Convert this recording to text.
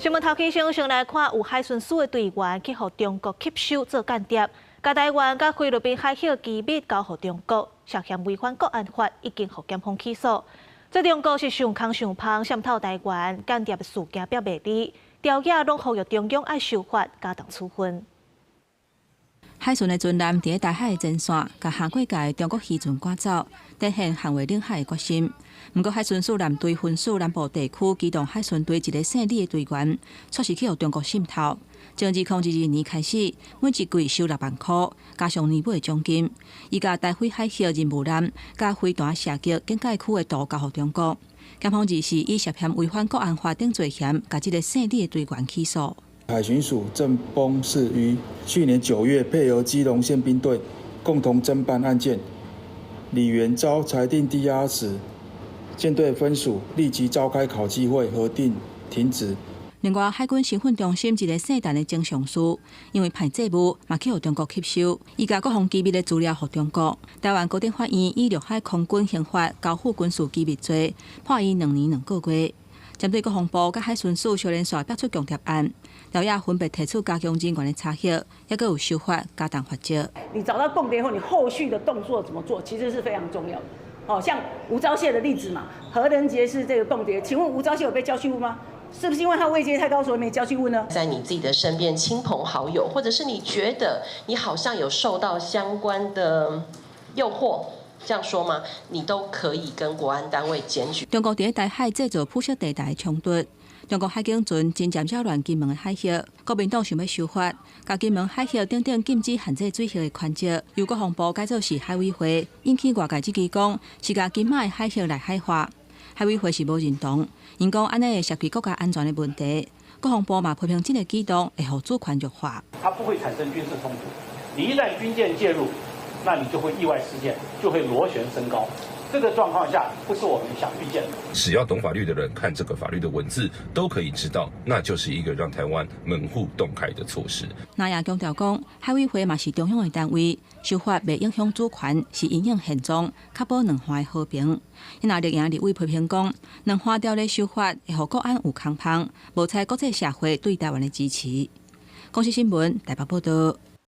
新闻头起先来看，有海巡署的队员去互中国吸收做间谍，甲台湾甲菲律宾海峡机密交互中国，涉嫌违反国安法，已经互检方起诉。这中国是上空上芳渗透台湾间谍的事件表未理，调解拢呼吁中央爱守法，加重处分。海巡的军舰伫台海的前线，甲下过界中国渔船赶走，展现捍卫领海的决心。不过，海巡署舰队分属南部地区机动海巡队一个姓李的队员，却是去互中国渗透。从2012年开始，每一季收6万块，加上年尾的奖金，伊甲台菲海峡任务舰、甲飞弹射击警戒区的图交互中国。检方日时以涉嫌违反国安法等罪嫌，甲这个姓李的队员起诉。海巡署正丰市于去年9月配合基隆宪兵队共同侦办案件，李元遭裁定羁押时，舰队分署立即召开考纪会核定停职。另外，海军身份中心一个姓陈的正上司，因为派债务嘛去互中国吸收，伊甲各方机密的资料互中国。台湾高等法院以陆海空军刑法交付军事机密罪，判伊2年2个月。针对国防部甲海巡署小连续逼出强调案，调解分别提出加强人员的查核，也佮有修法加重罚则。你找到共谍后，你后续的动作怎么做，其实是非常重要的。哦，像吴钊燮的例子嘛，何仁杰是这个共谍，请问吴钊燮有被交去问吗？是不是因为他位阶太高，所以没交去问呢？在你自己的身边，亲朋好友，或者是你觉得你好像有受到相关的诱惑。这样说吗？你都可以跟国安单位检举。中国伫台海制造铺设地带冲突，中国海警船真渐扰乱金门的海峡，国民党想要修法，甲金门海峡等等禁止限制水域的权责，由国防部改造是海委会，引起外界质疑讲是甲金马的海峡来海化。海委会是无认同，因讲安尼会涉及国家安全的问题。国防部嘛批评这个举动会互主权弱化。它不会产生军事冲突，你一旦军舰介入，那你就会意外事件，就会螺旋升高。这个状况下，不是我们想预见的。只要懂法律的人看这个法律的文字，都可以知道，那就是一个让台湾门户洞开的措施。那也强调讲，海委会嘛是中央的单位，修法未影响主权，是因应现状，确保两岸的和平。因也立营立委批评讲，两岸条例修法会互国安有空芳，无采国际社会对台湾的支持。公视新闻台北报道。